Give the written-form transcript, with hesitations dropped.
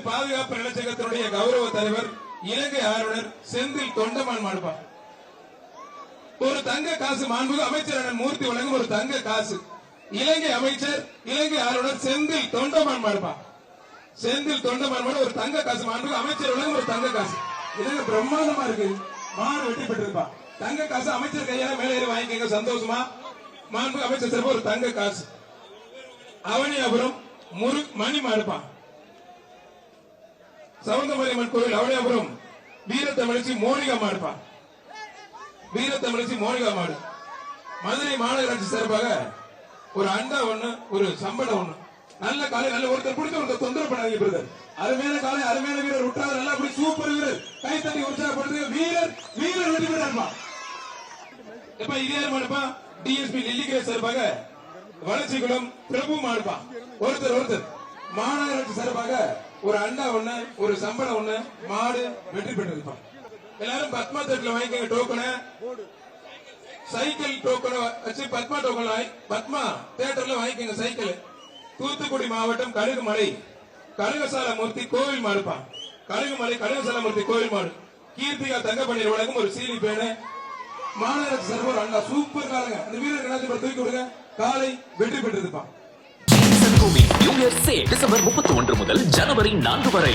பாதுகாப்பு நலச்சங்கத்தினுடைய கௌரவ தலைவர் இலங்கை ஆளுநர் செந்தில் தொண்டமான் மாடுப்பா. ஒரு தங்க காசு மாண்புக்கு அமைச்சர் மூர்த்தி வழங்கும் ஒரு தங்க காசு. இலங்கை அமைச்சர் இலங்கை ஆளுநர் செந்தில் தொண்டமான் மாடுப்பா. செந்தில் தொண்டமான் மாடு ஒரு தங்க காசு மாண்புக்கு அமைச்சர் வழங்கும் ஒரு தங்க காசு. இதெல்லாம் பிரம்மாண்டமா இருக்கு. மாடு வெட்டி பெற்றிருப்பா. தங்க காசு அமைச்சர் கையால மேலே ஏறி வாங்கிக்கங்க சந்தோஷமா. மாண்புக்கு அமைச்சர் சிறப்பு ஒரு தங்க காசு. அவனியாபுரம் மணி மாடுப்பான். சவுந்தமரியம்மன் கோவில் அவனியாபுரம் வீரத்தமிழச்சி மோனிகா மாடுப்பான். வீரத்தமிழச்சி மோனிகா மாடு. மதுரை மாநகராட்சி சார்பாக ஒரு அண்டா ஒண்ணு ஒரு சம்பளம் ஒண்ணு. நல்ல காலை நல்ல ஒருத்தர் பிடிச்ச ஒருத்தர் தொந்தரவு பண்ணாதீங்க பிரதர். அருமையான காலை அருமையான வீரர் விட்டாத நல்லா அப்படி சூப்பர் வீரர் கை தட்டி உற்சாகப்படுத்துங்க. வீரர் வீரர் வெற்றி பெறாருமா. இப்ப இதே மாடுப்பா டிஎஸ்பி நெல்லிக்கரை சார்பாக வளர்ச்சிக்குளம் பிரபு மாடுப்பா. ஒருத்தர் மாநகராட்சி சார்பாக ஒரு அண்டா ஒண்ணு ஒரு சம்பளம் ஒண்ணு மாடு வெற்றி பெற்றிருப்பான். எல்லாரும் பத்மா தேட்டர்ல வாங்கிக்கங்க டோக்கனை. சைக்கிள் டோக்கனை வச்சு பத்மா டோக்கன் பத்மா தேட்டர்ல வாங்கிக்கங்க சைக்கிள். தூத்துக்குடி மாவட்டம் கழுகுமலை கழுகசாலமூர்த்தி கோவில் மாடுப்பான். கழுகுமலை கழுகசாலமூர்த்தி கோவில் மாடு. கீர்த்திகா தங்கப்பண்ணீர் வழங்கும் ஒரு சீனி பேனு. மாநகராட்சி சர்வர் அண்ணா சூப்பர் காலங்க. அந்த வீரர் தூக்கி விடுங்க. காலை வெற்றி பெற்றிருப்பான். டிசம்பர் 31 முதல் ஜனவரி 4 வரை